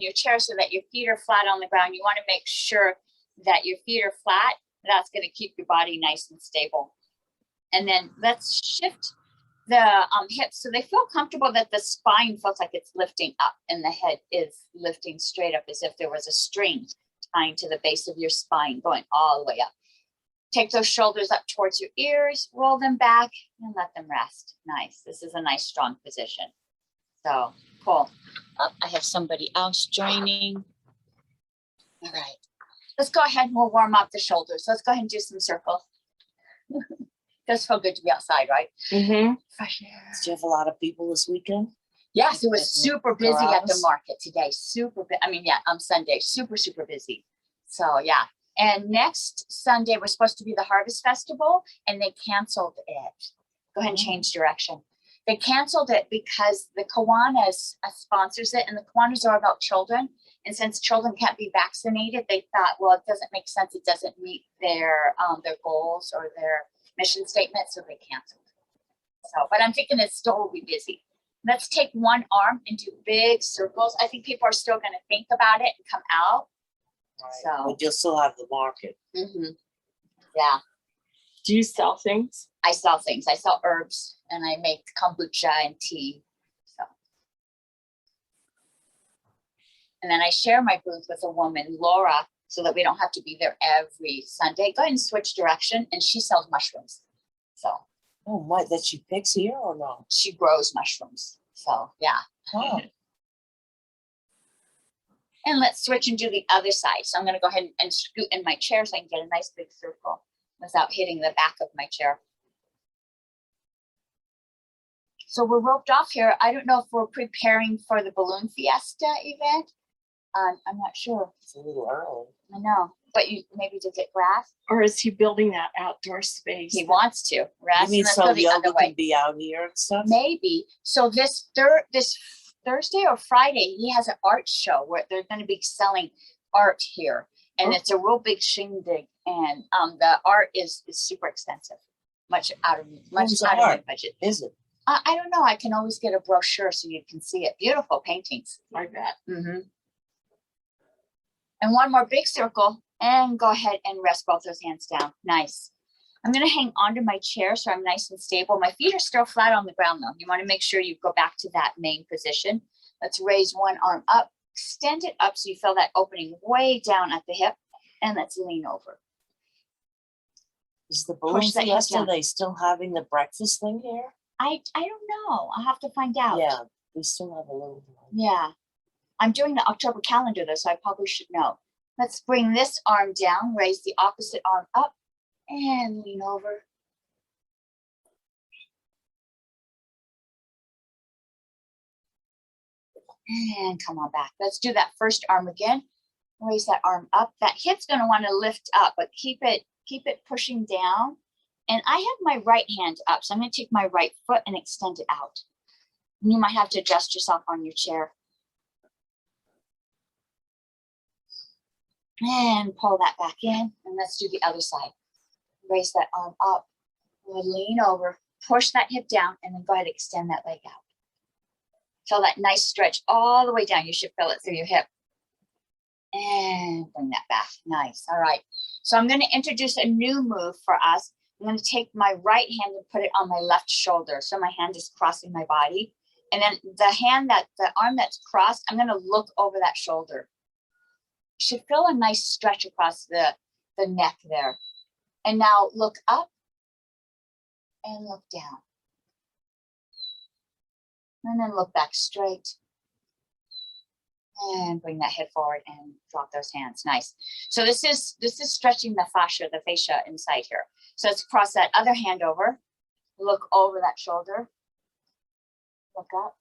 your chair so that your feet are flat on the ground. You want to make sure that your feet are flat. That's going to keep your body nice and stable. And then let's shift the hips so they feel comfortable, that the spine feels like it's lifting up and the head is lifting straight up as if there was a string tying to the base of your spine going all the way up. Take those shoulders up towards your ears, roll them back and let them rest. Nice. This is a nice strong position. So cool. Oh, I have somebody else joining. All right. Let's go ahead and we'll warm up the shoulders. Let's go ahead and do some circles. Does feel good to be outside, right? Mm-hmm. Fresh air. Did you have a lot of people this weekend? Yes, it was super busy at the market today. Super busy. I mean, yeah, on Sunday, super busy. So yeah. And next Sunday was supposed to be the Harvest Festival and they canceled it. Go ahead and change direction. They canceled it because the Kiwanis sponsors it, and the Kiwanis are about children. And since children can't be vaccinated, they thought, well, it doesn't make sense. It doesn't meet their goals or their mission statement, so they canceled. So, but I'm thinking it still will be busy. Let's take one arm and do big circles. I think people are still going to think about it and come out. Right. So, but you'll still have the market. Mm-hmm. Yeah. Do you sell things? I sell things. I sell herbs and I make kombucha and tea. So, and then I share my booth with a woman, Laura, so that we don't have to be there every Sunday. Go ahead and switch direction. And she sells mushrooms. So. Oh my, that she picks here or no? She grows mushrooms. So yeah. Oh. And let's switch and do the other side. So I'm going to go ahead and scoot in my chair so I can get a nice big circle without hitting the back of my chair. So we're roped off here. I don't know if we're preparing for the Balloon Fiesta event. I'm not sure. It's a little early. I know, but you maybe to get grass. Or is he building that outdoor space? He wants to. You mean so yoga can be out here and stuff? Maybe. So this Thursday or Friday, he has an art show where they're going to be selling art here. And it's a real big shindig. And the art is super expensive. Much out of my budget. Is it? I don't know. I can always get a brochure so you can see it. Beautiful paintings. Like that. Mm-hmm. And one more big circle. And go ahead and rest both those hands down. Nice. I'm going to hang onto my chair so I'm nice and stable. My feet are still flat on the ground though. You want to make sure you go back to that main position. Let's raise one arm up, extend it up so you feel that opening way down at the hip. And let's lean over. Is the Balloon Fiesta, they still having the breakfast thing here? I don't know. I'll have to find out. Yeah, we still have a little more. Yeah. I'm doing the October calendar though, so I probably should know. Let's bring this arm down, raise the opposite arm up, and lean over. And come on back. Let's do that first arm again. Raise that arm up. That hip's going to want to lift up, but keep it pushing down. And I have my right hand up, so I'm going to take my right foot and extend it out. And you might have to adjust yourself on your chair. And pull that back in, and let's do the other side. Raise that arm up, we'll lean over, push that hip down, and then go ahead and extend that leg out. Feel that nice stretch all the way down. You should feel it through your hip. And bring that back. Nice. All right. So I'm going to introduce a new move for us. I'm going to take my right hand and put it on my left shoulder. So my hand is crossing my body. And then the arm that's crossed, I'm going to look over that shoulder. You should feel a nice stretch across the neck there. And now look up and look down. And then look back straight. And bring that head forward and drop those hands. Nice. So this is stretching the fascia inside here. So let's cross that other hand over. Look over that shoulder. Look up.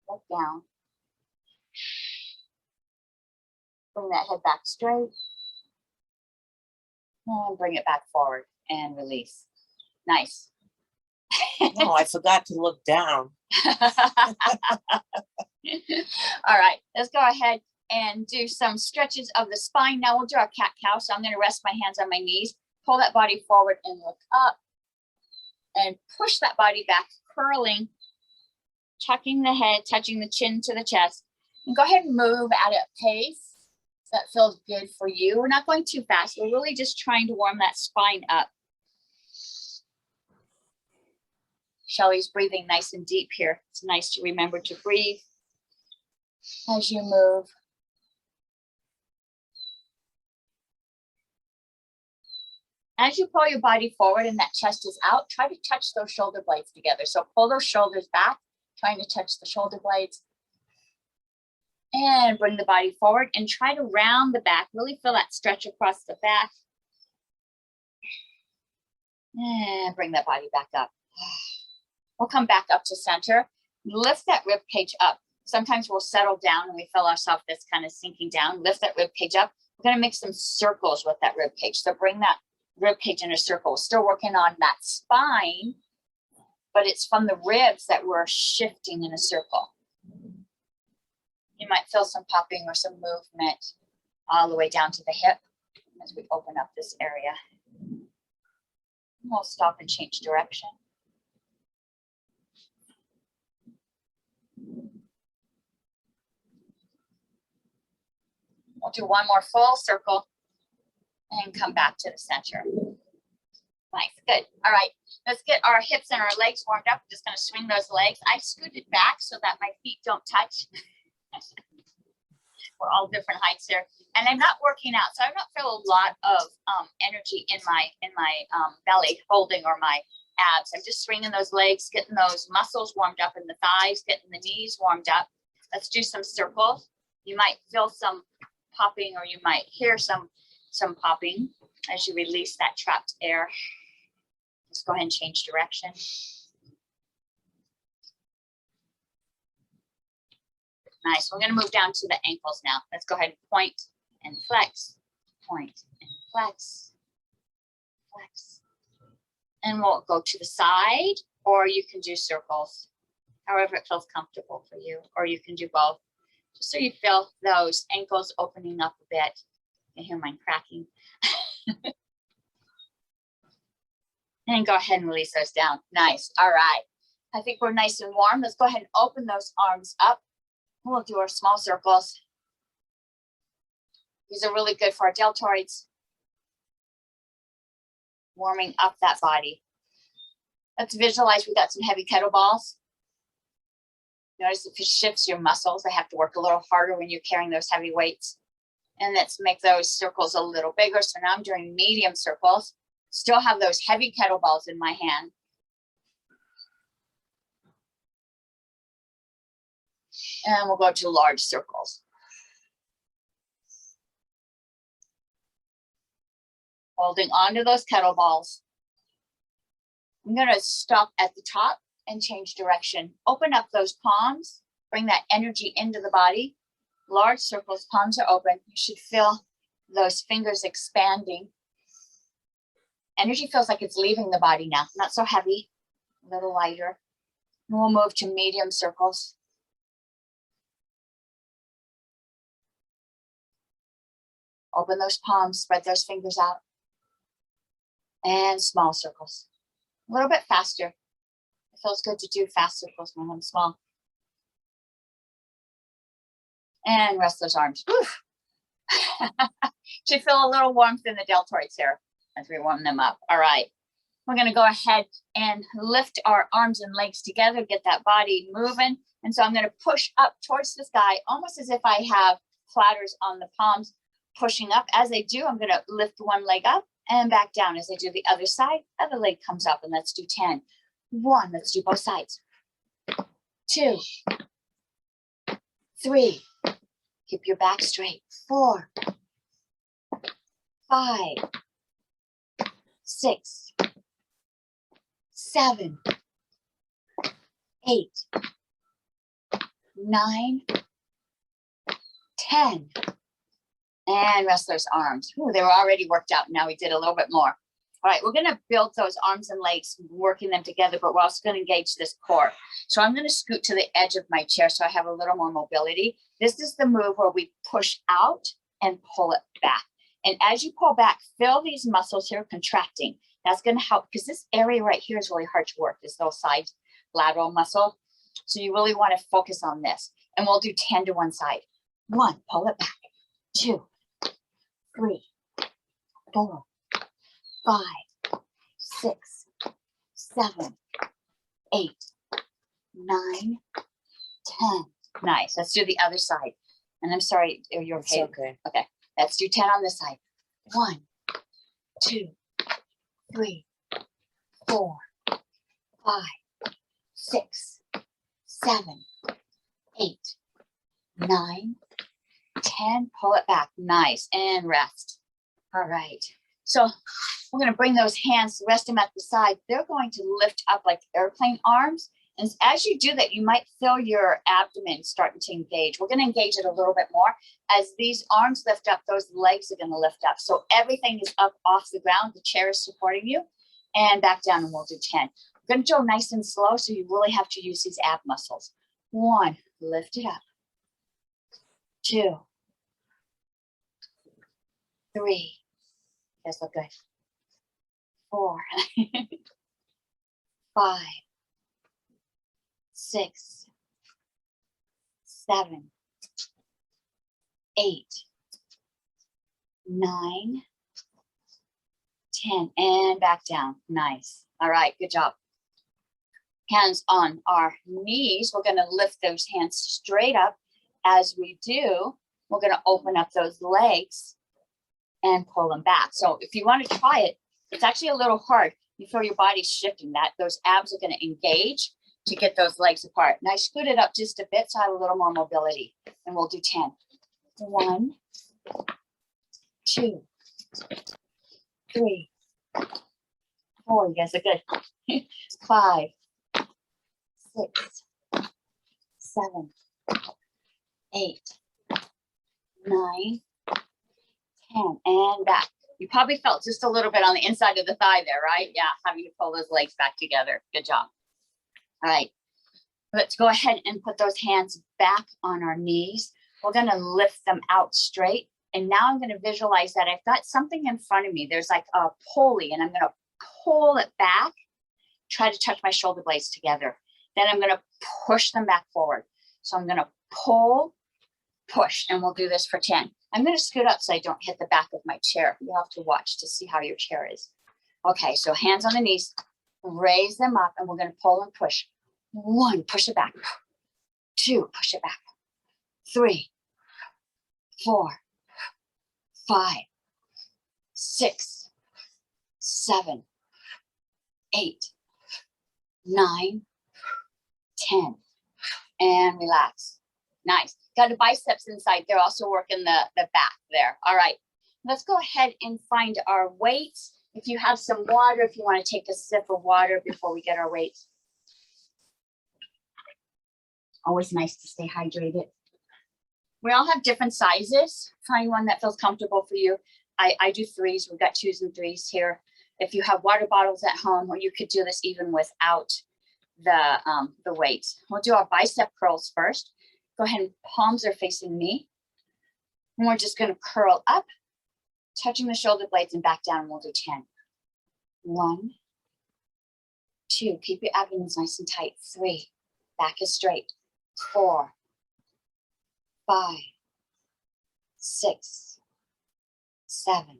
Look down. Bring that head back straight. And bring it back forward and release. Nice. No, I forgot to look down. All right, let's go ahead and do some stretches of the spine. Now we'll do our cat-cow. So I'm going to rest my hands on my knees, pull that body forward and look up and push that body back, curling, tucking the head, touching the chin to the chest. And go ahead and move at a pace that feels good for you. We're not going too fast. We're really just trying to warm that spine up. Shelly's breathing nice and deep here. It's nice to remember to breathe as you move. As you pull your body forward and that chest is out, try to touch those shoulder blades together. So pull those shoulders back, trying to touch the shoulder blades. And bring the body forward and try to round the back. Really feel that stretch across the back. And bring that body back up. We'll come back up to center. Lift that rib cage up. Sometimes we'll settle down and we feel ourselves that's kind of sinking down. Lift that rib cage up. We're going to make some circles with that rib cage. So bring that rib cage in a circle. Still working on that spine, but it's from the ribs that we're shifting in a circle. You might feel some popping or some movement all the way down to the hip as we open up this area. We'll stop and change direction. We'll do one more full circle and come back to the center. Nice, good. All right, let's get our hips and our legs warmed up. I'm just gonna swing those legs. I scooted back so that my feet don't touch. We're all different heights here. And I'm not working out, so I don't feel a lot of energy in my belly holding or my abs. I'm just swinging those legs, getting those muscles warmed up in the thighs, getting the knees warmed up. Let's do some circles. You might feel some popping or you might hear some popping as you release that trapped air. Just go ahead and change direction. Nice. We're going to move down to the ankles now. Let's go ahead and point and flex, point and flex, flex. And we'll go to the side, or you can do circles, however it feels comfortable for you, or you can do both. Just so you feel those ankles opening up a bit. You hear mine cracking. And go ahead and release those down. Nice. All right. I think we're nice and warm. Let's go ahead and open those arms up. We'll do our small circles. These are really good for our deltoids. Warming up that body. Let's visualize we got some heavy kettlebells. Notice if it shifts your muscles, they have to work a little harder when you're carrying those heavy weights. And let's make those circles a little bigger. So now I'm doing medium circles. Still have those heavy kettlebells in my hand. And we'll go to large circles. Holding onto those kettlebells. I'm going to stop at the top and change direction. Open up those palms. Bring that energy into the body. Large circles, palms are open. You should feel those fingers expanding. Energy feels like it's leaving the body now. Not so heavy, a little lighter. And we'll move to medium circles. Open those palms, spread those fingers out. And small circles. A little bit faster. It feels good to do fast circles when I'm small. And rest those arms. Should feel a little warmth in the deltoids here as we warm them up. All right. We're going to go ahead and lift our arms and legs together, get that body moving. And so I'm going to push up towards the sky, almost as if I have platters on the palms pushing up. As I do, I'm going to lift one leg up and back down. As I do the other side, other leg comes up, and let's do 10. 1, let's do both sides. 2, 3, keep your back straight. 4, 5, 6, 7, 8, 9, 10. And rest those arms. Ooh, they were already worked out. Now we did a little bit more. All right, we're going to build those arms and legs, working them together, but we're also going to engage this core. So I'm going to scoot to the edge of my chair so I have a little more mobility. This is the move where we push out and pull it back. And as you pull back, feel these muscles here contracting. That's going to help, because this area right here is really hard to work, this little side lateral muscle. So you really want to focus on this. And we'll do 10 to one side. 1, pull it back. 2, 3, 4, 5, 6, 7, 8, 9, 10. Nice. Let's do the other side. And I'm sorry, you're It's okay. okay. Let's do 10 on this side. 1, 2, 3, 4, 5, 6, 7, 8, 9, 10. Pull it back. Nice. And rest. All right. So we're going to bring those hands, rest them at the side. They're going to lift up like airplane arms. And as you do that, you might feel your abdomen starting to engage. We're going to engage it a little bit more. As these arms lift up, those legs are going to lift up. So everything is up off the ground. The chair is supporting you. And back down, and we'll do 10. We're going to go nice and slow, so you really have to use these ab muscles. 1, lift it up. 2, 3. You guys look good. 4, 5, 6, 7, 8, 9, 10, and back down. Nice. All right, good job. Hands on our knees. We're going to lift those hands straight up. As we do, we're going to open up those legs and pull them back. So if you want to try it, it's actually a little hard. You feel your body shifting that. Those abs are going to engage to get those legs apart. And I scoot it up just a bit so I have a little more mobility. And we'll do 10. 1, 2, 3, 4. You guys are good. 5, 6, 7, 8, 9, 10, and back. You probably felt just a little bit on the inside of the thigh there, right? Yeah, having to pull those legs back together. Good job. All right, let's go ahead and put those hands back on our knees. We're going to lift them out straight. And now I'm going to visualize that I've got something in front of me. There's like a pulley, and I'm going to pull it back, try to touch my shoulder blades together. Then I'm going to push them back forward. So I'm going to pull, push, and we'll do this for 10. I'm going to scoot up so I don't hit the back of my chair. You'll have to watch to see how your chair is. Okay, so hands on the knees, raise them up, and we're going to pull and push. 1, push it back. 2, push it back. 3, 4, 5, 6, 7, 8, 9, 10, and relax. Nice. Got the biceps inside. They're also working the back there. All right. Let's go ahead and find our weights. If you have some water, if you want to take a sip of water before we get our weights. Always nice to stay hydrated. We all have different sizes. Find one that feels comfortable for you. I do 3s. We've got 2s and 3s here. If you have water bottles at home, or you could do this even without the weights. We'll do our bicep curls first. Go ahead and palms are facing me. And we're just going to curl up, touching the shoulder blades and back down. And we'll do 10. 1, 2, keep your abdomens nice and tight. 3, back is straight. 4, 5, 6, 7,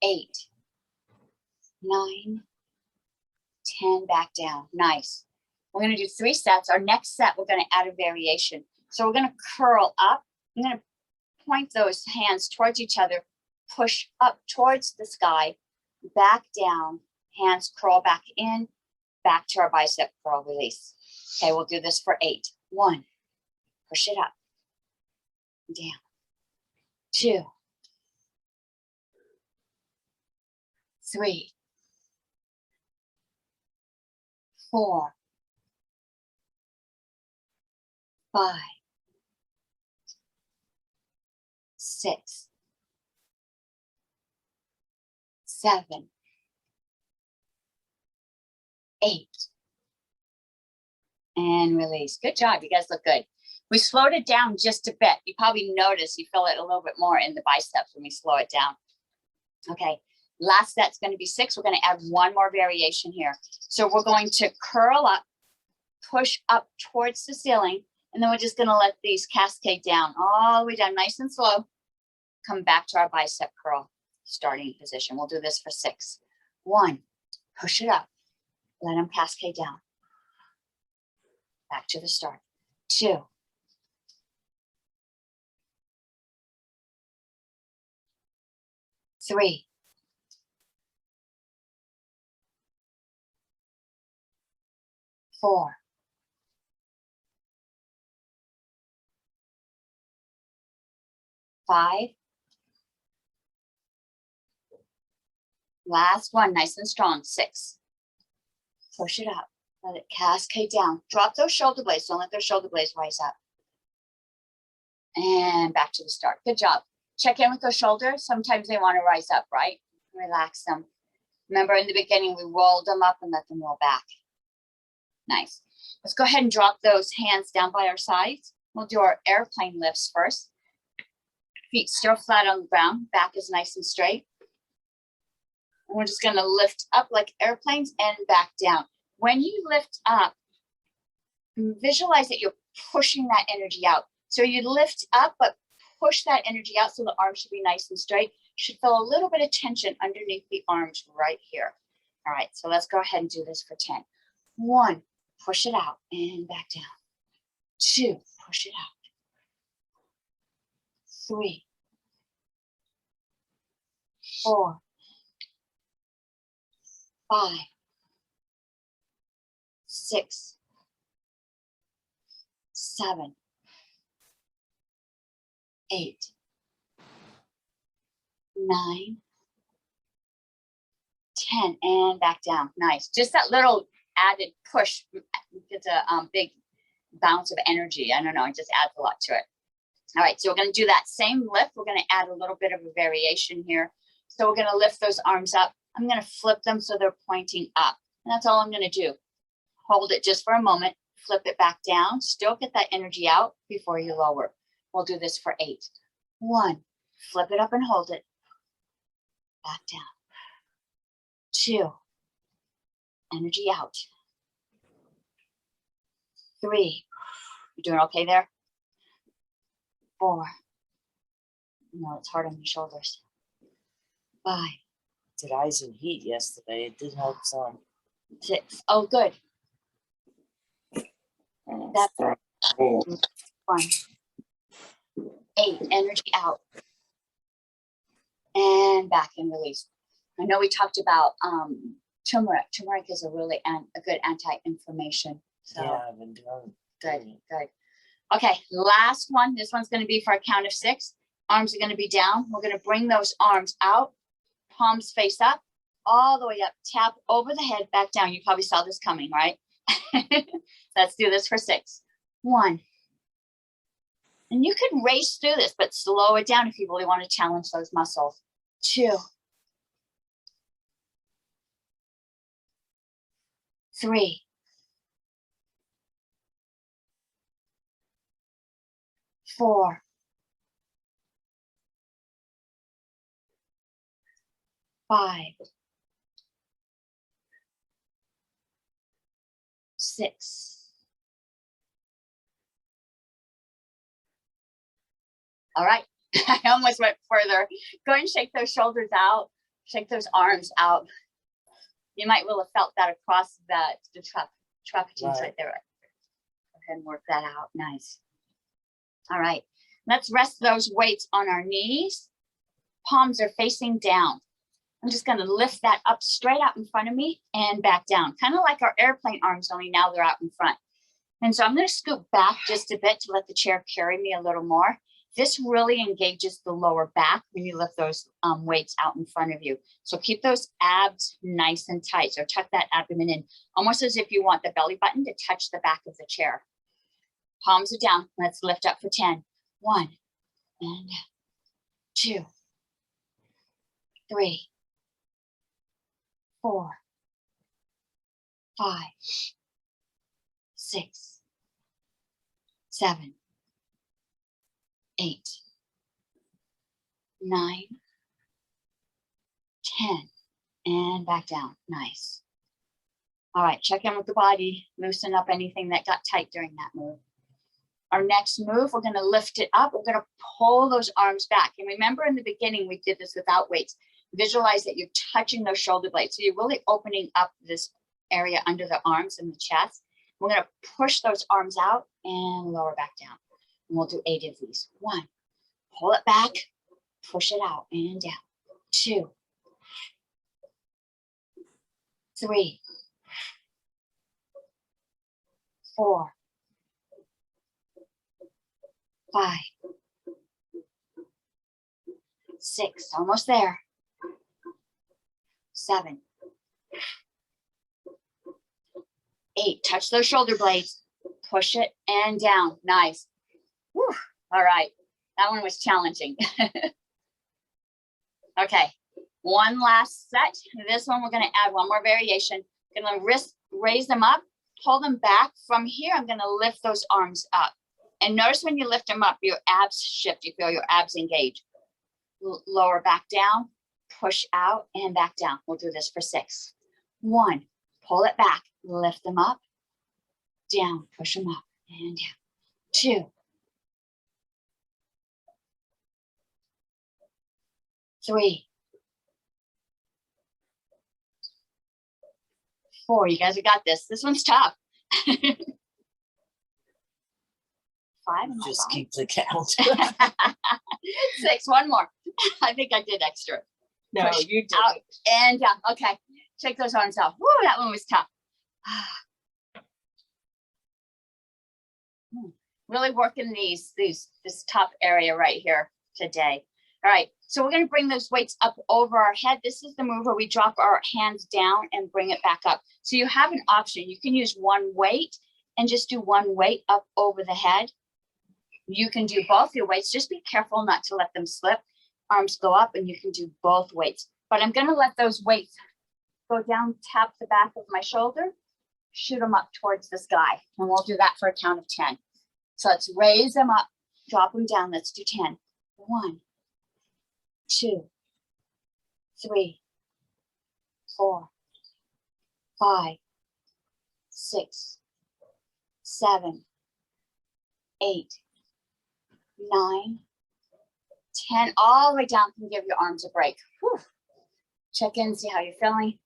8, 9, 10, back down. Nice. We're going to do 3 sets. Our next set, we're going to add a variation. So we're going to curl up. I'm going to point those hands towards each other, push up towards the sky, back down, hands curl back in, back to our bicep curl release. Okay, we'll do this for 8. 1, push it up, down. 2, 3, 4, 5, 6, 7, 8, and release. Good job. You guys look good. We slowed it down just a bit. You probably notice you feel it a little bit more in the biceps when we slow it down. Okay, last set's going to be 6. We're going to add one more variation here. So we're going to curl up, push up towards the ceiling, And then we're just gonna let these cascade down, all the way down, nice and slow. Come back to our bicep curl starting position. We'll do this for 6. 1, push it up, let them cascade down. Back to the start. 2, 3, 4, 5. Last one, nice and strong. 6. Push it up. Let it cascade down. Drop those shoulder blades. Don't let those shoulder blades rise up. And back to the start. Good job. Check in with those shoulders. Sometimes they want to rise up, right? Relax them. Remember in the beginning, we rolled them up and let them roll back. Nice. Let's go ahead and drop those hands down by our sides. We'll do our airplane lifts first. Feet still flat on the ground. Back is nice and straight. And we're just going to lift up like airplanes and back down. When you lift up, visualize that you're pushing that energy out. So you lift up, but push that energy out so the arms should be nice and straight. Should feel a little bit of tension underneath the arms right here. All right, so let's go ahead and do this for 10. 1, push it out and back down. 2, push it out. 3, 4, 5, 6, 7, 8, 9, 10, and back down. Nice. Just that little added push gets a big bounce of energy. I don't know, it just adds a lot to it. All right, so we're going to do that same lift. We're going to add a little bit of a variation here. So we're going to lift those arms up. I'm going to flip them so they're pointing up. And that's all I'm going to do. Hold it just for a moment. Flip it back down. Still get that energy out before you lower. We'll do this for 8. 1, flip it up and hold it. Back down. 2, energy out. 3, you doing okay there? 4, no, it's hard on your shoulders. 5, Did eyes and heat yesterday. It did help some. 6, oh good. That's 1, 8, energy out. And back and release. I know we talked about turmeric. Turmeric is a really a good anti-inflammation. So Yeah, I've been doing good. Okay, last one. This one's going to be for a count of 6. Arms are going to be down. We're going to bring those arms out, palms face up, all the way up. Tap over the head, back down. You probably saw this coming, right? Let's do this for 6. 1. And you can race through this, but slow it down if you really want to challenge those muscles. 2. 3. 4. 5. 6. All right, I almost went further. Go and shake those shoulders out, shake those arms out. You might will have felt that across the trapezius right there. Go ahead and work that out. Nice. All right, let's rest those weights on our knees. Palms are facing down. I'm just going to lift that up straight out in front of me and back down, kind of like our airplane arms, only now they're out in front. And so I'm going to scoop back just a bit to let the chair carry me a little more. This really engages the lower back when you lift those weights out in front of you. So keep those abs nice and tight. So tuck that abdomen in, almost as if you want the belly button to touch the back of the chair. Palms are down. Let's lift up for 10. 1 and 2, 3, 4, 5, 6, 7, 8, 9, 10, and back down. Nice. All right, check in with the body, loosen up anything that got tight during that move. Our next move, we're gonna lift it up. We're gonna pull those arms back. And remember in the beginning, we did this without weights. Visualize that you're touching those shoulder blades. So you're really opening up this area under the arms and the chest. We're gonna push those arms out and lower back down. And we'll do 8 of these. 1, pull it back, push it out and down. 2, 3, 4, 5, 6, almost there. 7, 8, touch those shoulder blades, push it and down. Nice. Whew. All right, that one was challenging. Okay, one last set. This one, we're gonna add one more variation. Gonna raise them up, pull them back. From here, I'm gonna lift those arms up. And notice when you lift them up, your abs shift. You feel your abs engage. Lower back down, push out and back down. We'll do this for 6. 1, pull it back, lift them up, down, push them up and down. 2, 3, 4. You guys have got this. This one's tough. 5. Am I Just fine? keep the count. 6. One more. I think I did extra. No, Push you did out it. and down. Okay. Shake those arms out. Woo, that one was tough. Really working this top area right here today. All right. So we're going to bring those weights up over our head. This is the move where we drop our hands down and bring it back up. So you have an option. You can use one weight and just do one weight up over the head. You can do both your weights. Just be careful not to let them slip. Arms go up and you can do both weights. But I'm going to let those weights go down, tap the back of my shoulder, shoot them up towards the sky. And we'll do that for a count of 10. So let's raise them up, drop them down. Let's do 10. 1, 2, 3, 4, 5, 6, 7, 8, 9, 10, all the way down. Can give your arms a break. Whew. Check in, see how you're feeling.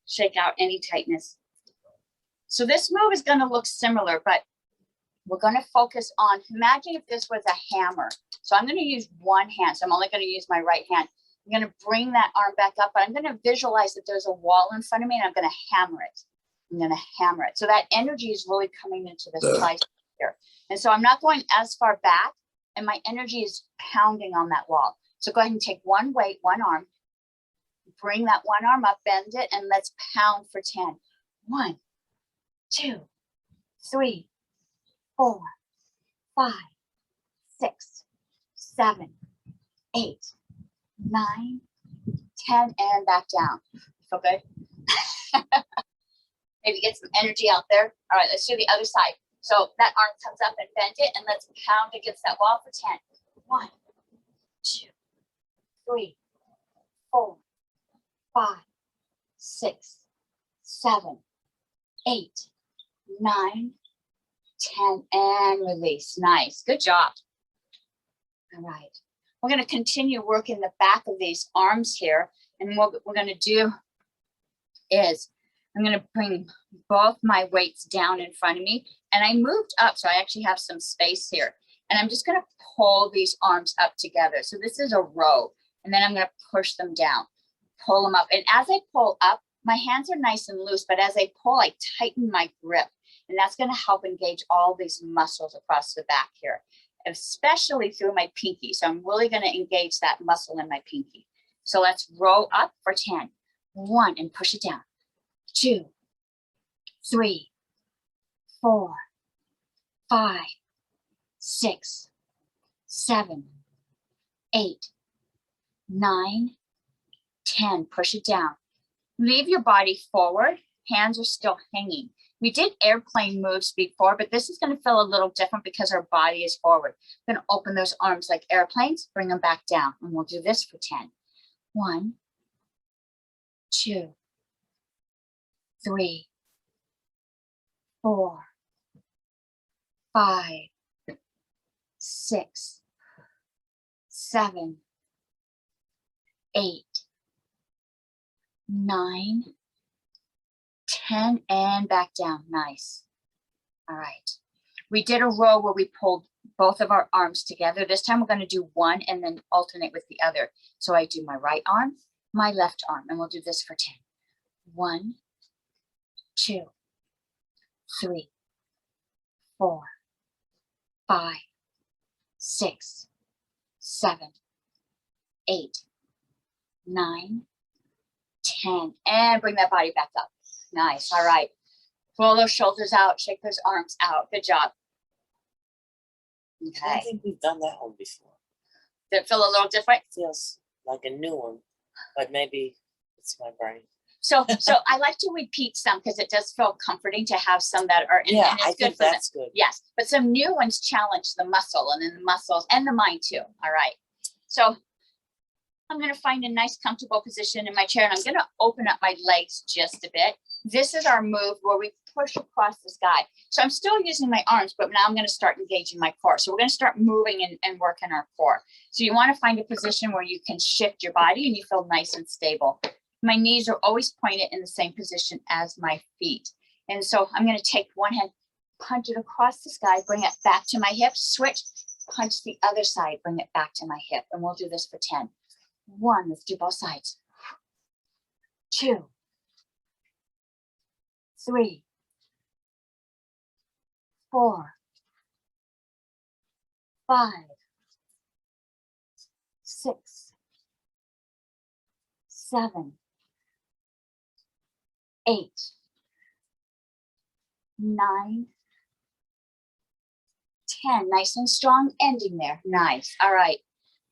Shake out any tightness. So this move is going to look similar, but we're going to focus on, imagine if this was a hammer. So I'm going to use one hand. So I'm only going to use my right hand. I'm going to bring that arm back up, but I'm going to visualize that there's a wall in front of me and I'm going to hammer it. I'm going to hammer it. So that energy is really coming into this tricep here. And so I'm not going as far back and my energy is pounding on that wall. So go ahead and take one weight, one arm, bring that one arm up, bend it, and let's pound for 10. 1, 2, 3, 4, 5, 6, 7, 8, 9, 10, and back down. Feel good? Maybe get some energy out there. All right, let's do the other side. So that arm comes up and bend it, and let's pound against that wall for 10. 1, 2, 3, 4, 5, 6, 7, 8, 9, 10, and release. Nice. Good job. All right. We're going to continue working the back of these arms here. And what we're going to do is I'm going to bring both my weights down in front of me. And I moved up, so I actually have some space here. And I'm just going to pull these arms up together. So this is a row. And then I'm going to push them down, pull them up. And as I pull up, my hands are nice and loose. But as I pull, I tighten my grip. And that's going to help engage all these muscles across the back here, especially through my pinky. So I'm really going to engage that muscle in my pinky. So let's row up for 10. 1, and push it down. 2, 3, 4, 5, 6, 7, 8, 9, 10. Push it down. Leave your body forward. Hands are still hanging. We did airplane moves before, but this is going to feel a little different because our body is forward. We're going to open those arms like airplanes, bring them back down, and we'll do this for 10. 1, 2, 3, 4, 5, 6, 7, 8, 9, 10, and back down. Nice. All right. We did a row where we pulled both of our arms together. This time we're going to do one and then alternate with the other. So I do my right arm, my left arm, and we'll do this for 10. 1, 2, 3, 4, 5, 6, 7, 8, 9, 10, and bring that body back up. Nice. All right. Pull those shoulders out, shake those arms out. Good job. I Okay. don't think we've done that one before. Did it feel a little different? Feels like a new one, but maybe it's my brain. So I like to repeat some because it does feel comforting to have some that are, and, Yeah, and it's I good think for them. that's good. Yes, but some new ones challenge the muscle and then the muscles and the mind too. All right. So I'm going to find a nice comfortable position in my chair and I'm going to open up my legs just a bit. This is our move where we push across the sky. So I'm still using my arms, but now I'm going to start engaging my core. So we're going to start moving and working our core. So you want to find a position where you can shift your body and you feel nice and stable. My knees are always pointed in the same position as my feet. And so I'm going to take one hand, punch it across the sky, bring it back to my hip, switch, punch the other side, bring it back to my hip. And we'll do this for 10. 1, let's do both sides. 2, 3, 4, 5, 6, 7, 8, 9, 10. Nice and strong ending there. Nice. All right.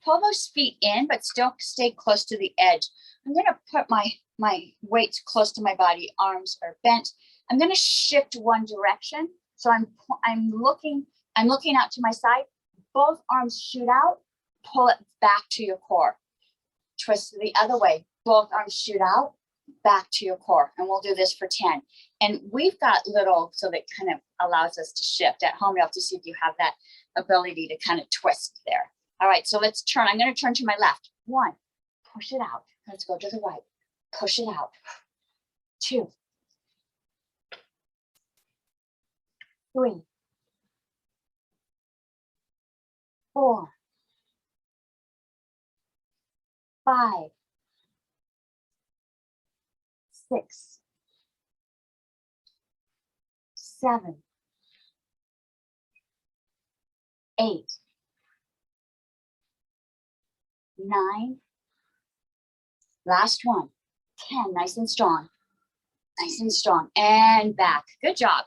Pull those feet in, but still stay close to the edge. I'm going to put my weights close to my body. Arms are bent. I'm going to shift one direction. So I'm looking out to my side. Both arms shoot out. Pull it back to your core. Twist the other way. Both arms shoot out. Back to your core. And we'll do this for 10. And we've got little, so that kind of allows us to shift. At home, you have to see if you have that ability to kind of twist there. All right, so let's turn. I'm going to turn to my left. 1, push it out. Let's go to the right. Push it out. 2, 3, 4, 5, 6, 7, 8, 9, last one, 10, nice and strong, and back. Good job.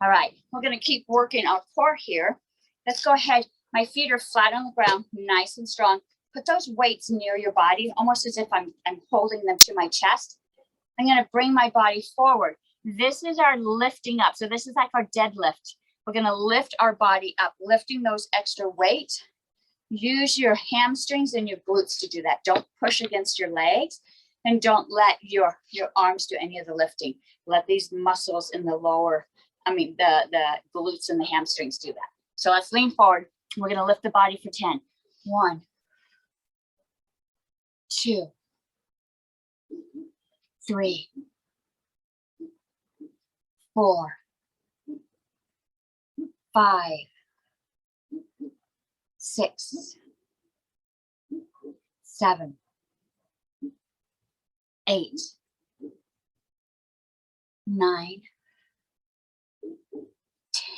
All right, we're gonna keep working our core here. Let's go ahead. My feet are flat on the ground, nice and strong. Put those weights near your body, almost as if I'm holding them to my chest. I'm gonna bring my body forward. This is our lifting up. So this is like our deadlift. We're gonna lift our body up, lifting those extra weight. Use your hamstrings and your glutes to do that. Don't push against your legs and don't let your arms do any of the lifting. Let these muscles in the lower, the glutes and the hamstrings do that. So let's lean forward. We're going to lift the body for 10. 1, 2, 3, 4, 5, 6, 7, 8, 9,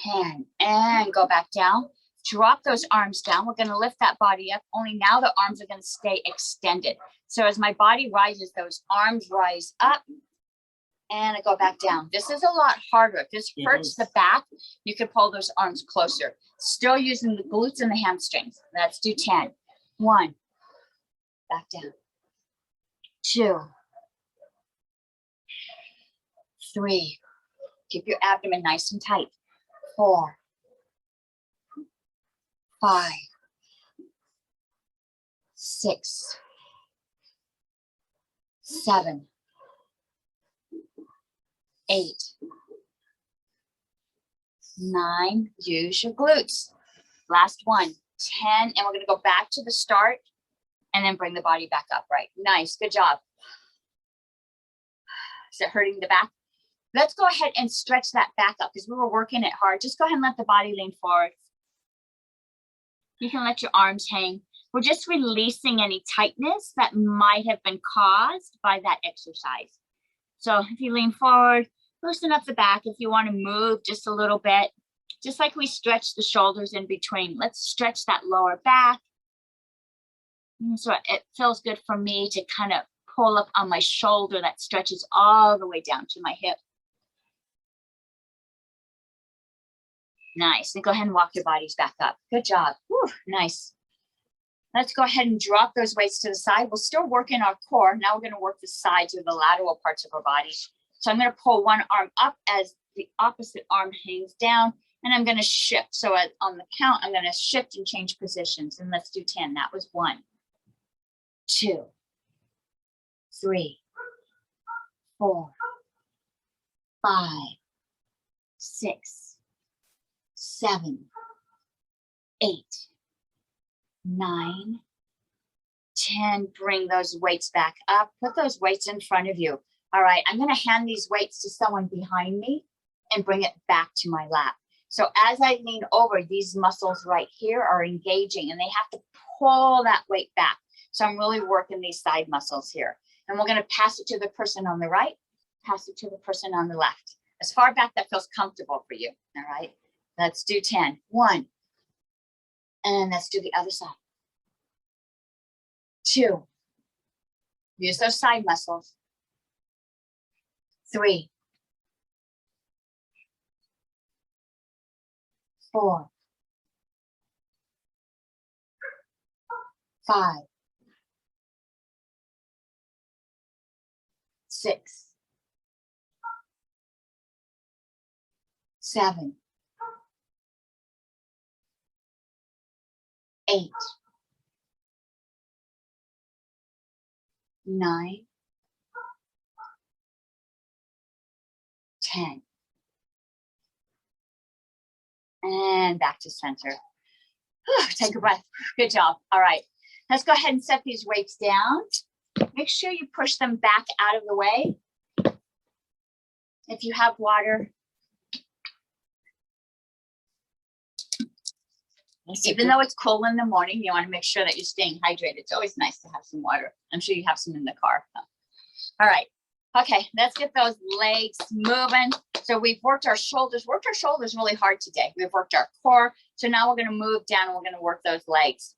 10, and go back down. Drop those arms down. We're going to lift that body up, only now the arms are going to stay extended. So as my body rises, those arms rise up and I go back down. This is a lot harder. If this hurts the back, you can pull those arms closer. Still using the glutes and the hamstrings. Let's do 10. 1, back down. 2, 3, keep your abdomen nice and tight. 4, 5, 6, 7, 8, 9, use your glutes. Last one, 10, and we're gonna go back to the start and then bring the body back up, right? Nice, good job. Is it hurting the back? Let's go ahead and stretch that back up because we were working it hard. Just go ahead and let the body lean forward. You can let your arms hang. We're just releasing any tightness that might have been caused by that exercise. So if you lean forward, loosen up the back. If you want to move just a little bit, just like we stretch the shoulders in between, let's stretch that lower back. And so it feels good for me to kind of pull up on my shoulder that stretches all the way down to my hip. Nice. And go ahead and walk your bodies back up. Good job. Whew, nice. Let's go ahead and drop those weights to the side. We'll still work in our core. Now we're going to work the sides or the lateral parts of our body. So I'm going to pull one arm up as the opposite arm hangs down, and I'm going to shift. So on the count, I'm going to shift and change positions. And let's do 10. That was 1, 2, 3, 4, 5, 6, 7, 8, 9, 10. Bring those weights back up. Put those weights in front of you. All right, I'm going to hand these weights to someone behind me and bring it back to my lap. So as I lean over, these muscles right here are engaging and they have to pull that weight back. So I'm really working these side muscles here. And we're going to pass it to the person on the right, pass it to the person on the left. As far back that feels comfortable for you. All right, let's do 10. 1. And let's do the other side. 2. Use those side muscles. 3. 4. 5. 6. 7. 8. 9. 10. And back to center. Take a breath. Good job. All right. Let's go ahead and set these weights down. Make sure you push them back out of the way. If you have water, even though it's cool in the morning, you want to make sure that you're staying hydrated. It's always nice to have some water. I'm sure you have some in the car. All right. Okay, let's get those legs moving. So we've worked our shoulders really hard today. We've worked our core. So now we're going to move down and we're going to work those legs.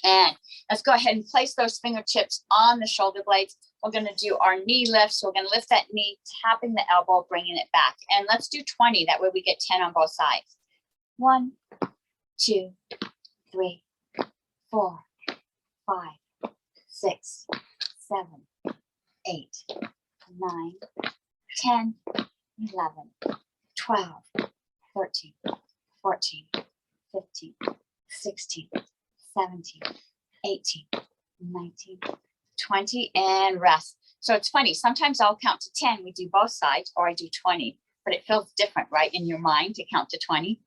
And let's go ahead and place those fingertips on the shoulder blades. We're going to do our knee lift. So we're going to lift that knee, tapping the elbow, bringing it back. And let's do 20. That way we get 10 on both sides. 1, 2, 3, 4, 5, 6, 7, 8, 9, 10, 11, 12, 13, 14, 15, 16, 17, 18, 19, 20, and rest. So it's funny. Sometimes I'll count to 10. We do both sides, or I do 20, but it feels different, right, in your mind to count to 20.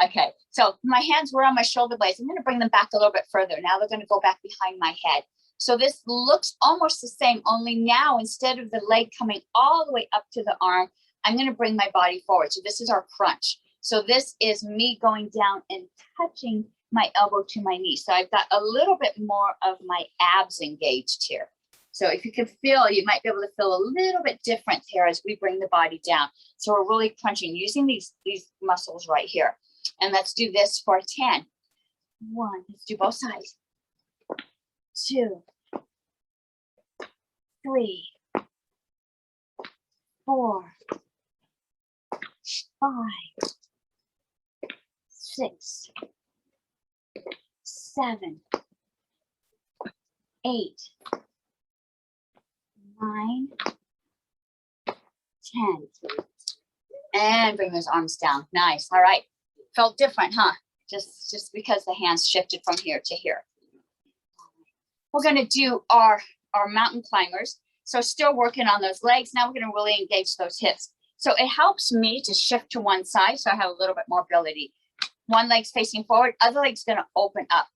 Okay, so my hands were on my shoulder blades. I'm going to bring them back a little bit further. Now they're going to go back behind my head. So this looks almost the same, only now instead of the leg coming all the way up to the arm, I'm going to bring my body forward. So this is our crunch. So this is me going down and touching my elbow to my knee. So I've got a little bit more of my abs engaged here. So if you can feel, you might be able to feel a little bit different here as we bring the body down. So we're really crunching using these muscles right here. And let's do this for 10. 1, let's do both sides. 2, 3, 4, 5, 6, 7, 8, 9, 10. And bring those arms down. Nice. All right. Felt different, huh? Just because the hands shifted from here to here. We're going to do our mountain climbers. So still working on those legs. Now we're going to really engage those hips. So it helps me to shift to one side so I have a little bit more ability. One leg's facing forward, other leg's gonna open up.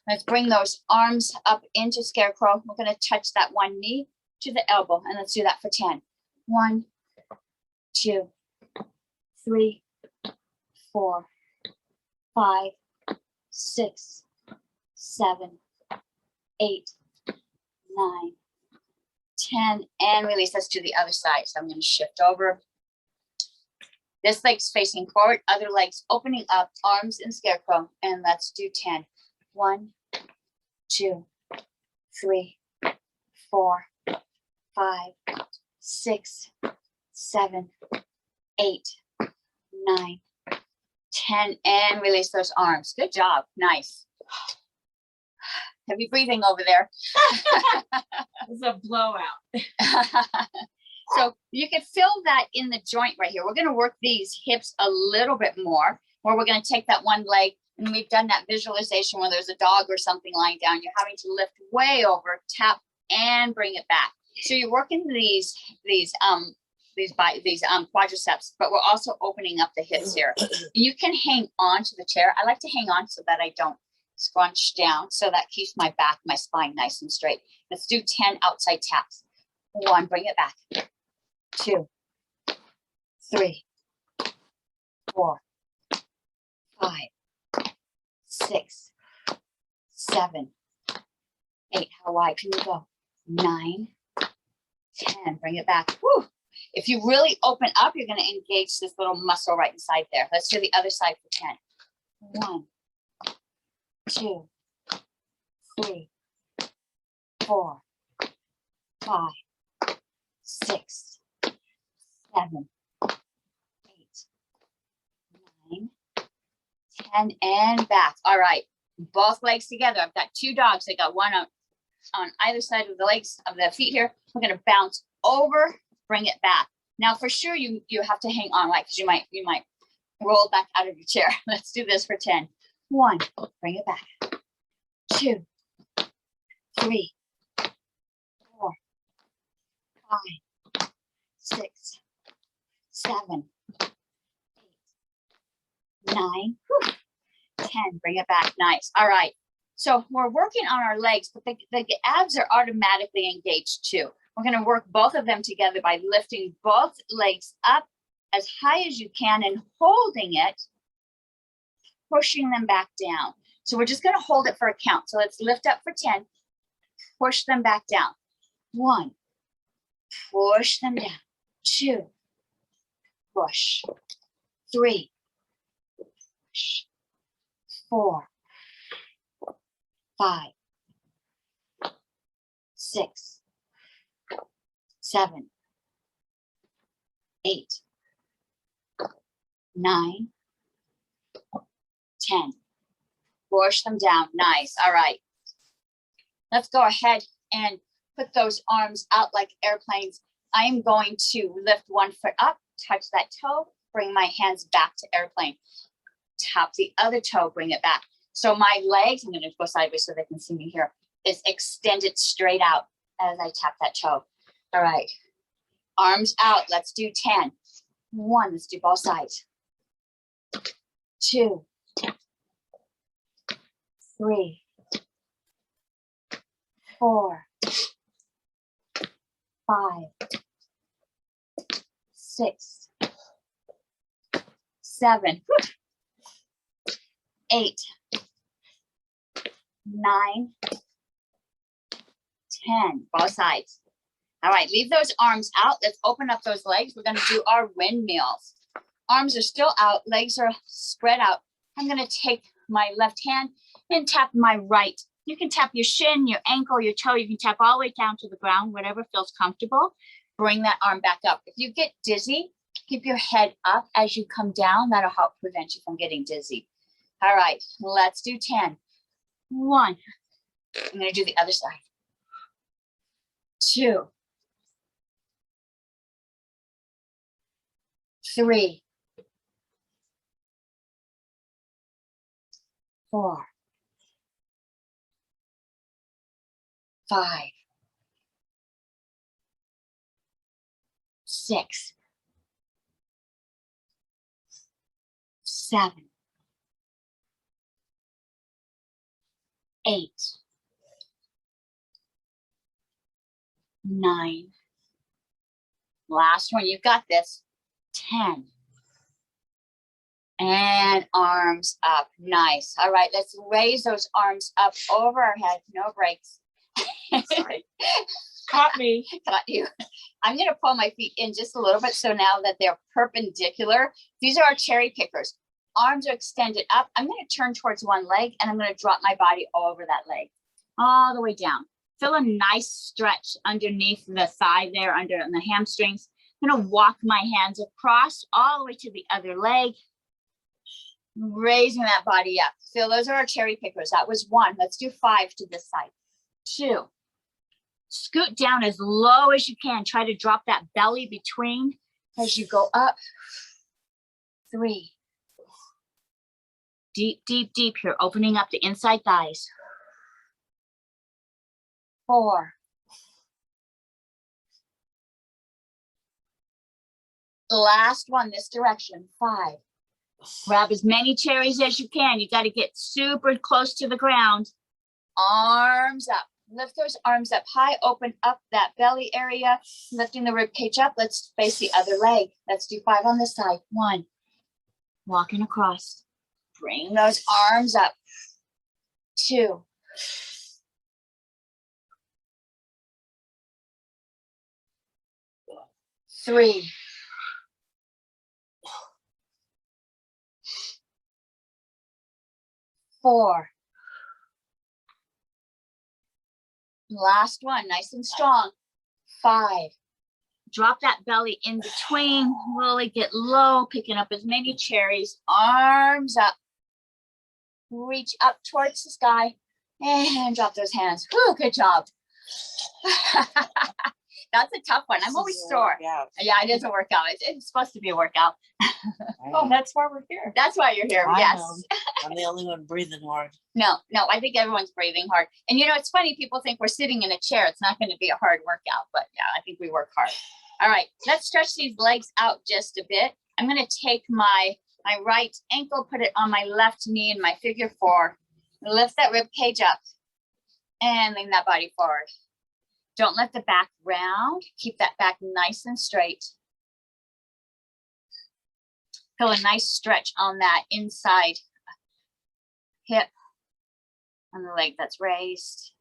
Let's bring those arms up into scarecrow. We're gonna touch that one knee to the elbow, and let's do that for 10. 1, 2, 3, 4, 5, 6, 7, 8, 9, 10, and release. Let's do the other side. So I'm going to shift over. This leg's facing forward, other leg's opening up, arms in scarecrow, and let's do 10. 1, 2, 3, 4, 5, 6, 7, 8, 9, 10, and release those arms. Good job. Nice. Heavy breathing over there. It's a blowout. So you can feel that in the joint right here. We're going to work these hips a little bit more, where we're going to take that one leg, and we've done that visualization where there's a dog or something lying down. You're having to lift way over, tap, and bring it back. So you're working these quadriceps, but we're also opening up the hips here. You can hang on to the chair. I like to hang on so that I don't scrunch down, so that keeps my back, my spine nice and straight. Let's do 10 outside taps. 1, bring it back. 2, 3, 4, 5, 6, 7, 8. How wide can you go? 9, 10. Bring it back. Woo. If you really open up, you're going to engage this little muscle right inside there. Let's do the other side for 10. 1, 2, 3, 4, 5, 6, 7, 8, 9, 10, and back. All right, both legs together. I've got 2 dogs. I got one on either side of the legs of the feet here. We're going to bounce over, bring it back. Now, for sure, you have to hang on, right? Because you might roll back out of your chair. Let's do this for 10. 1, bring it back. 2, 3, 4, 5, 6, 7, 8, 9, 10. Bring it back. Nice. All right. So we're working on our legs, but the abs are automatically engaged too. We're going to work both of them together by lifting both legs up as high as you can and holding it, pushing them back down. So we're just going to hold it for a count. So let's lift up for 10, push them back down. 1, push them down. 2, push. 3, push. 4, 5, 6, 7, 8, 9, 10. Push them down. Nice. All right. Let's go ahead and put those arms out like airplanes. I am going to lift one foot up, touch that toe, bring my hands back to airplane. Tap the other toe, bring it back. So my legs, I'm going to go sideways so they can see me here, is extended straight out as I tap that toe. All right. Arms out. Let's do 10. 1, let's do both sides. 2, 3, 4, 5, 6, 7, 8, 9, 10. Both sides. All right, leave those arms out. Let's open up those legs. We're going to do our windmills. Arms are still out, legs are spread out. I'm going to take my left hand and tap my right. You can tap your shin, your ankle, your toe. You can tap all the way down to the ground, whatever feels comfortable. Bring that arm back up. If you get dizzy, keep your head up as you come down. That'll help prevent you from getting dizzy. All right, let's do 10. 1. I'm going to do the other side. 2, 3, 4, 5, 6, 7, 8, 9. Last one, you've got this. 10. And arms up. Nice. All right, let's raise those arms up over our head. No breaks. Sorry. Caught me. Got you. I'm going to pull my feet in just a little bit so now that they're perpendicular. These are our cherry pickers. Arms are extended up. I'm going to turn towards one leg and I'm going to drop my body over that leg. All the way down. Feel a nice stretch underneath the thigh there, under on the hamstrings. I'm going to walk my hands across all the way to the other leg. Raising that body up. So those are our cherry pickers. That was 1. Let's do 5 to this side. 2. Scoot down as low as you can. Try to drop that belly between as you go up. 3. Deep, deep, deep here. Opening up the inside thighs. 4. Last one, this direction. 5. Grab as many cherries as you can. You got to get super close to the ground. Arms up. Lift those arms up high. Open up that belly area. Lifting the rib cage up. Let's face the other leg. Let's do 5 on this side. 1. Walking across. Bring those arms up. 2. 3. 4. Last one, nice and strong. 5. Drop that belly in between. Really get low, picking up as many cherries. Arms up. Reach up towards the sky and drop those hands. Whew, good job. That's a tough one. I'm always sore. Yeah, it is a workout. It's supposed to be a workout. Oh, that's why we're here. That's why you're here. I Yes. know. I'm the only one breathing hard. No, I think everyone's breathing hard. And you know, it's funny, people think we're sitting in a chair. It's not going to be a hard workout, but yeah, I think we work hard. All right, let's stretch these legs out just a bit. I'm going to take my right ankle, put it on my left knee in my figure 4. Lift that rib cage up and lean that body forward. Don't let the back round. Keep that back nice and straight. Feel a nice stretch on that inside hip on the leg that's raised.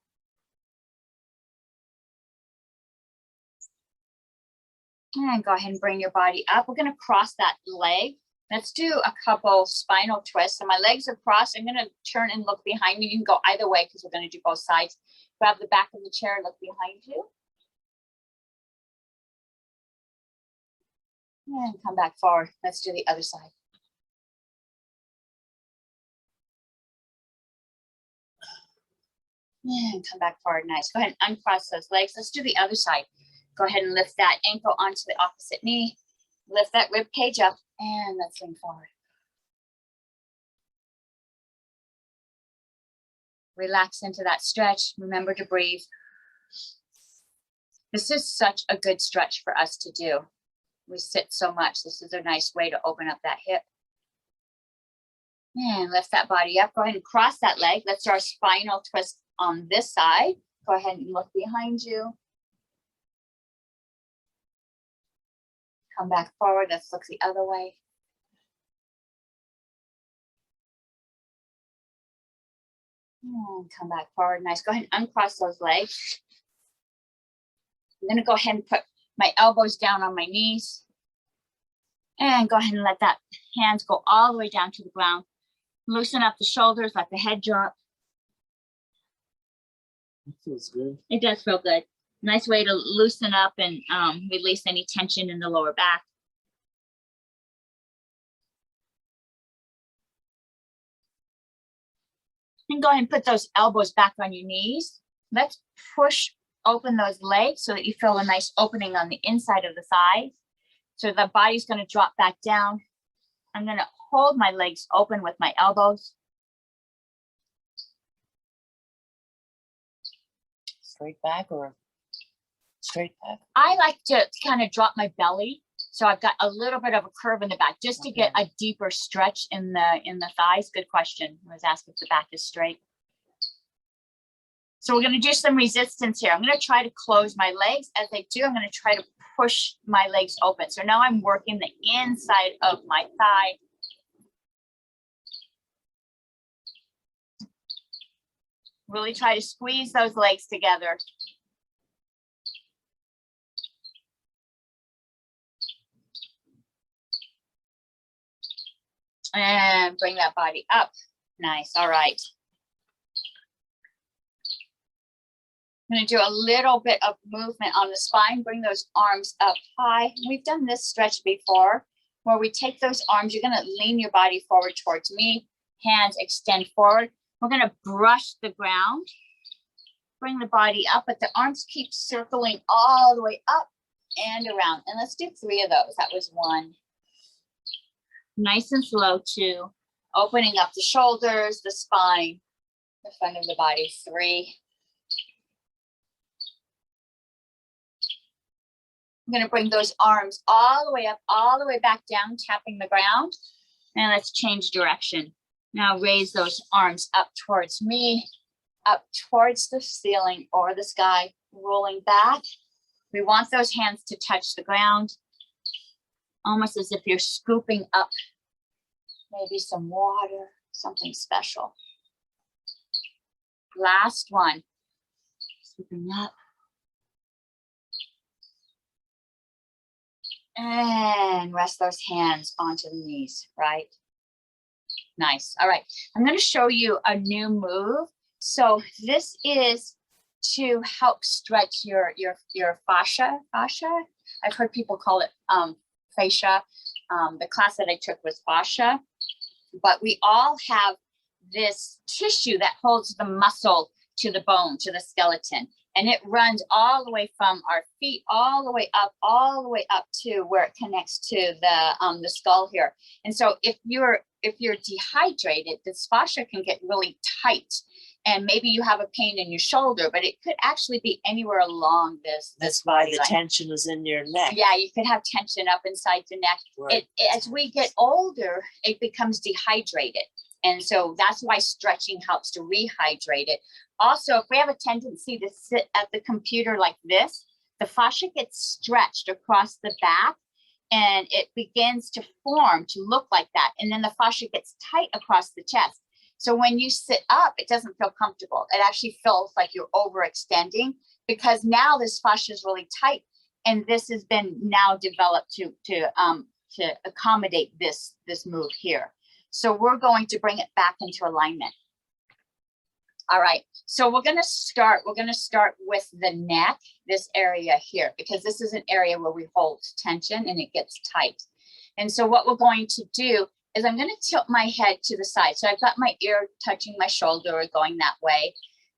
And go ahead and bring your body up. We're going to cross that leg. Let's do a couple spinal twists. So my legs are crossed. I'm going to turn and look behind me. You can go either way because we're going to do both sides. Grab the back of the chair and look behind you. And come back forward. Let's do the other side. And come back forward. Nice. Go ahead and uncross those legs. Let's do the other side. Go ahead and lift that ankle onto the opposite knee. Lift that rib cage up and let's lean forward. Relax into that stretch. Remember to breathe. This is such a good stretch for us to do. We sit so much. This is a nice way to open up that hip. And lift that body up. Go ahead and cross that leg. Let's do our spinal twist on this side. Go ahead and look behind you. Come back forward. Let's look the other way. And come back forward. Nice. Go ahead and uncross those legs. I'm going to go ahead and put my elbows down on my knees. And go ahead and let that hands go all the way down to the ground. Loosen up the shoulders, let the head drop. It feels good. It does feel good. Nice way to loosen up and release any tension in the lower back. And go ahead and put those elbows back on your knees. Let's push open those legs so that you feel a nice opening on the inside of the thighs. So the body's going to drop back down. I'm going to hold my legs open with my elbows. Straight back or straight back? I like to kind of drop my belly So I've got a little bit of a curve in the back just to get a deeper stretch in the thighs. Good question. I was asked if the back is straight. So we're going to do some resistance here. I'm going to try to close my legs. As I do, I'm going to try to push my legs open. So now I'm working the inside of my thigh. Really try to squeeze those legs together. And bring that body up. Nice. All right. I'm going to do a little bit of movement on the spine. Bring those arms up high. We've done this stretch before where we take those arms. You're going to lean your body forward towards me. Hands extend forward. We're going to brush the ground. Bring the body up, but the arms keep circling all the way up and around. And let's do 3 of those. That was 1. Nice and slow, 2. Opening up the shoulders, the spine, the front of the body, 3. I'm going to bring those arms all the way up, all the way back down, tapping the ground. And let's change direction. Now raise those arms up towards me, up towards the ceiling or the sky, rolling back. We want those hands to touch the ground, almost as if you're scooping up maybe some water, something special. Last one. Scooping up. And rest those hands onto the knees, right? Nice. All right. I'm going to show you a new move. So this is to help stretch your fascia. I've heard people call it fascia. The class that I took was fascia. But we all have this tissue that holds the muscle to the bone, to the skeleton. And it runs all the way from our feet, all the way up to where it connects to the skull here. And so if you're dehydrated, this fascia can get really tight. And maybe you have a pain in your shoulder, but it could actually be anywhere along this. That's why the line. tension is in your neck. Yeah, you could have tension up inside the neck. Right. As we get older, it becomes dehydrated. And so that's why stretching helps to rehydrate it. Also, if we have a tendency to sit at the computer like this, the fascia gets stretched across the back and it begins to form to look like that. And then the fascia gets tight across the chest. So when you sit up, it doesn't feel comfortable. It actually feels like you're overextending because now this fascia is really tight and this has been now developed to accommodate this move here. So we're going to bring it back into alignment. All right, so we're gonna start with the neck, this area here, because this is an area where we hold tension and it gets tight. And so what we're going to do is I'm gonna tilt my head to the side. So I've got my ear touching my shoulder or going that way.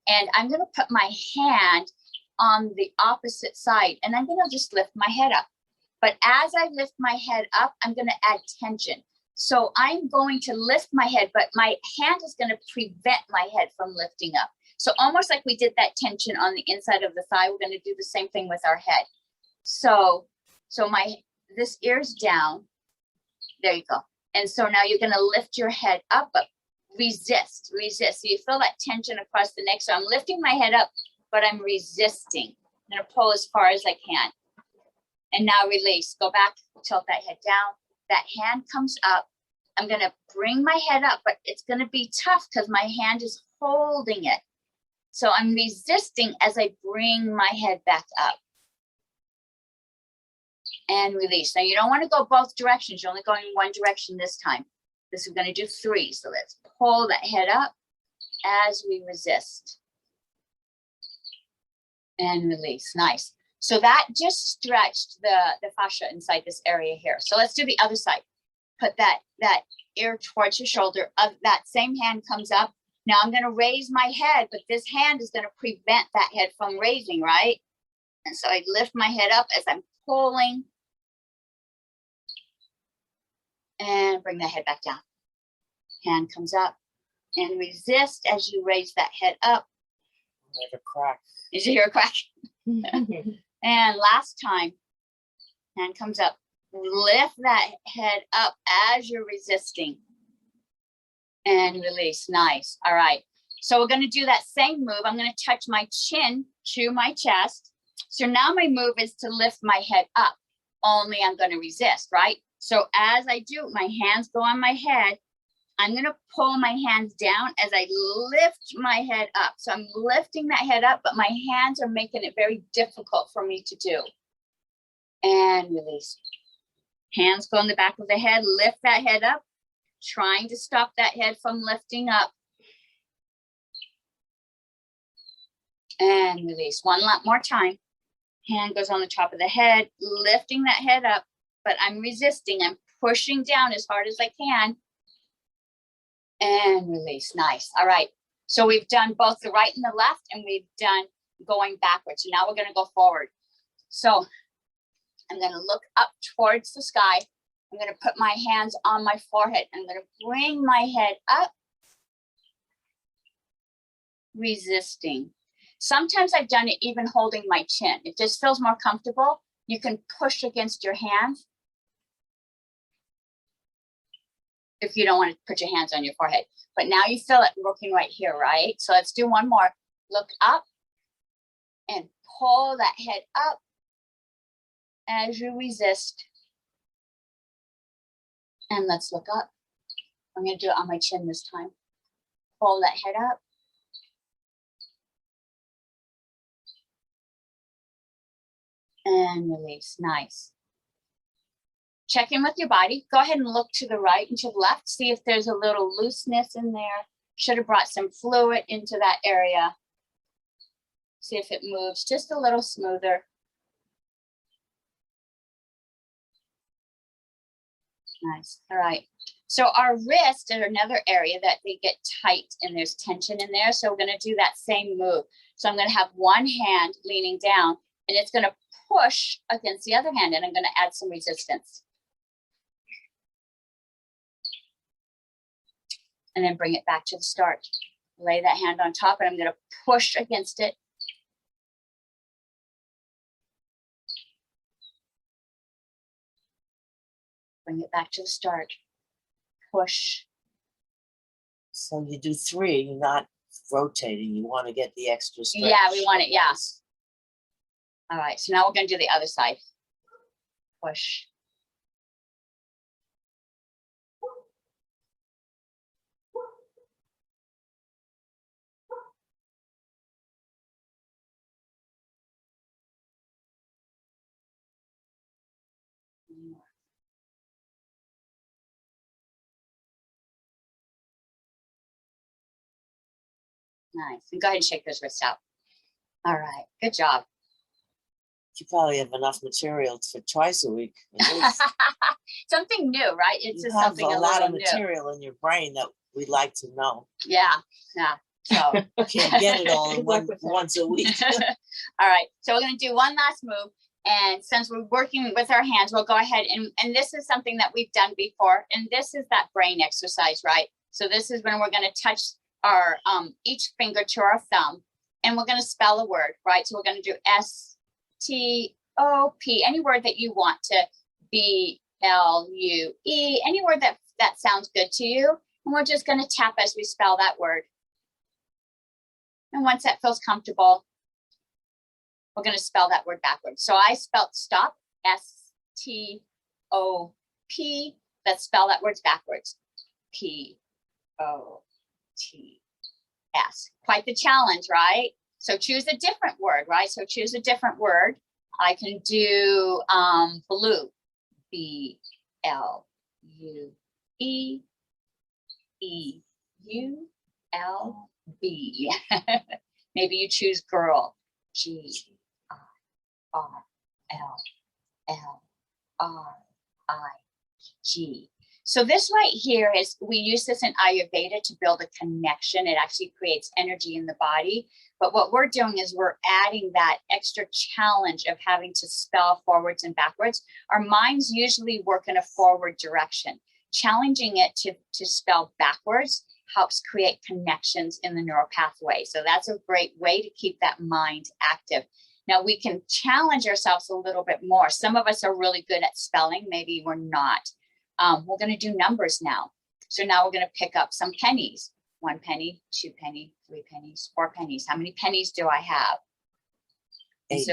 And I'm gonna put my hand on the opposite side and I'm gonna just lift my head up. But as I lift my head up, I'm gonna add tension. So I'm going to lift my head, but my hand is going to prevent my head from lifting up. So almost like we did that tension on the inside of the thigh, we're going to do the same thing with our head. So this ear's down. There you go. And so now you're going to lift your head up, but resist. So you feel that tension across the neck. So I'm lifting my head up, but I'm resisting. I'm going to pull as far as I can. And now release. Go back, tilt that head down. That hand comes up. I'm going to bring my head up, but it's going to be tough because my hand is holding it. So I'm resisting as I bring my head back up. And release. Now you don't want to go both directions. You're only going in one direction this time. This is going to do 3. So let's pull that head up as we resist. And release. Nice. So that just stretched the fascia inside this area here. So let's do the other side. Put that ear towards your shoulder. That same hand comes up. Now I'm going to raise my head, but this hand is going to prevent that head from raising, right? And so I lift my head up as I'm pulling. And bring that head back down. Hand comes up and resist as you raise that head up. Like a crack. Did you hear a crack? And last time, hand comes up, Lift that head up as you're resisting. And release. Nice. All right. So we're going to do that same move. I'm going to touch my chin to my chest. So now my move is to lift my head up. Only I'm going to resist, right? So as I do, my hands go on my head. I'm going to pull my hands down as I lift my head up. So I'm lifting that head up, but my hands are making it very difficult for me to do. And release. Hands go on the back of the head. Lift that head up. Trying to stop that head from lifting up. And release. One lot more time. Hand goes on the top of the head, lifting that head up, but I'm resisting. I'm pushing down as hard as I can. And release. Nice. All right. So we've done both the right and the left, and we've done going backwards. So now we're going to go forward. So I'm going to look up towards the sky. I'm going to put my hands on my forehead. I'm going to bring my head up, resisting. Sometimes I've done it even holding my chin. It just feels more comfortable. You can push against your hands if you don't want to put your hands on your forehead. But now you feel it working right here, right? So let's do one more. Look up and pull that head up as you resist. And let's look up. I'm going to do it on my chin this time. Pull that head up. And release. Nice. Check in with your body. Go ahead and look to the right and to the left. See if there's a little looseness in there. Should have brought some fluid into that area. See if it moves just a little smoother. Nice. All right. So our wrists are another area that they get tight and there's tension in there. So we're going to do that same move. So I'm going to have one hand leaning down and it's going to push against the other hand, and I'm going to add some resistance. And then bring it back to the start. Lay that hand on top and I'm going to push against it. Bring it back to the start. Push. So you do 3, you're not rotating. You want to get the extra stretch. Yeah, we want it. Yeah. All right. So now we're going to do the other side. Push. Nice. And go ahead and shake those wrists out. All right. Good job. You probably have enough material for twice a week. Something new, right? It's You just have something a a lot little of new. material in your brain that we'd like to know. Yeah. Yeah. So You can't get it all in once a week. all right. So we're going to do one last move. And since we're working with our hands, we'll go ahead and this is something that we've done before. And this is that brain exercise, right? So this is when we're going to touch our each finger to our thumb and we're going to spell a word, right? So we're going to do S-T-O-P, any word that you want to B-L-U-E, any word that sounds good to you. And we're just going to tap as we spell that word. And once that feels comfortable, we're going to spell that word backwards. So I spelled stop, S-T-O-P. Let's spell that word backwards. P-O-T-S. Quite the challenge, right? So choose a different word, right? So choose a different word. I can do blue, B-L-U-E, E-U-L-B. Maybe you choose girl, G-I-R-L-L-I-G. So this right here is, we use this in Ayurveda to build a connection. It actually creates energy in the body. But what we're doing is we're adding that extra challenge of having to spell forwards and backwards. Our minds usually work in a forward direction. Challenging it to spell backwards helps create connections in the neural pathway. So that's a great way to keep that mind active. Now we can challenge ourselves a little bit more. Some of us are really good at spelling, maybe we're not. We're going to do numbers now. So now we're going to pick up some pennies. 1 penny, 2 penny, 3 pennies, 4 pennies. How many pennies do I have? And 8.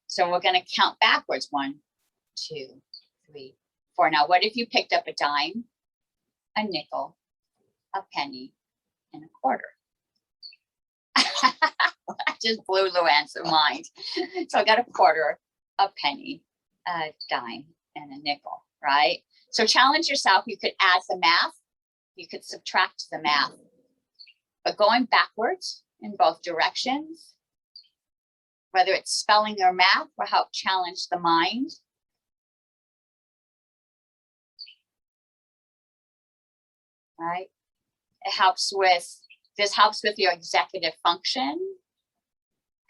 so we're going to count backwards. 1, 2, 3, 4. Now, what if you picked up a dime, a nickel, a penny, and a quarter? I just blew Luann's mind. So I got a quarter, a penny, a dime, and a nickel, right? So challenge yourself. You could add the math. You could subtract the math. But going backwards in both directions, whether it's spelling or math, will help challenge the mind. Right? It helps with, this helps with your executive function,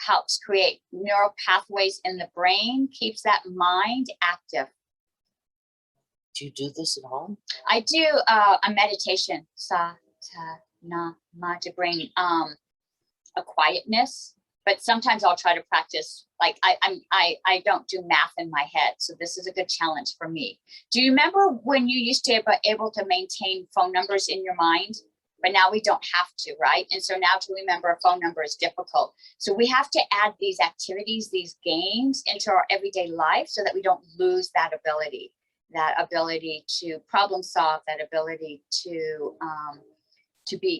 helps create neural pathways in the brain, keeps that mind active. Do you do this at home? I do a meditation, sa, ta, na, ma, to bring a quietness, but sometimes I'll try to practice, like I don't do math in my head. So this is a good challenge for me. Do you remember when you used to be able to maintain phone numbers in your mind? But now we don't have to, right? And so now to remember a phone number is difficult. So we have to add these activities, these games into our everyday life so that we don't lose that ability to problem solve, that ability to be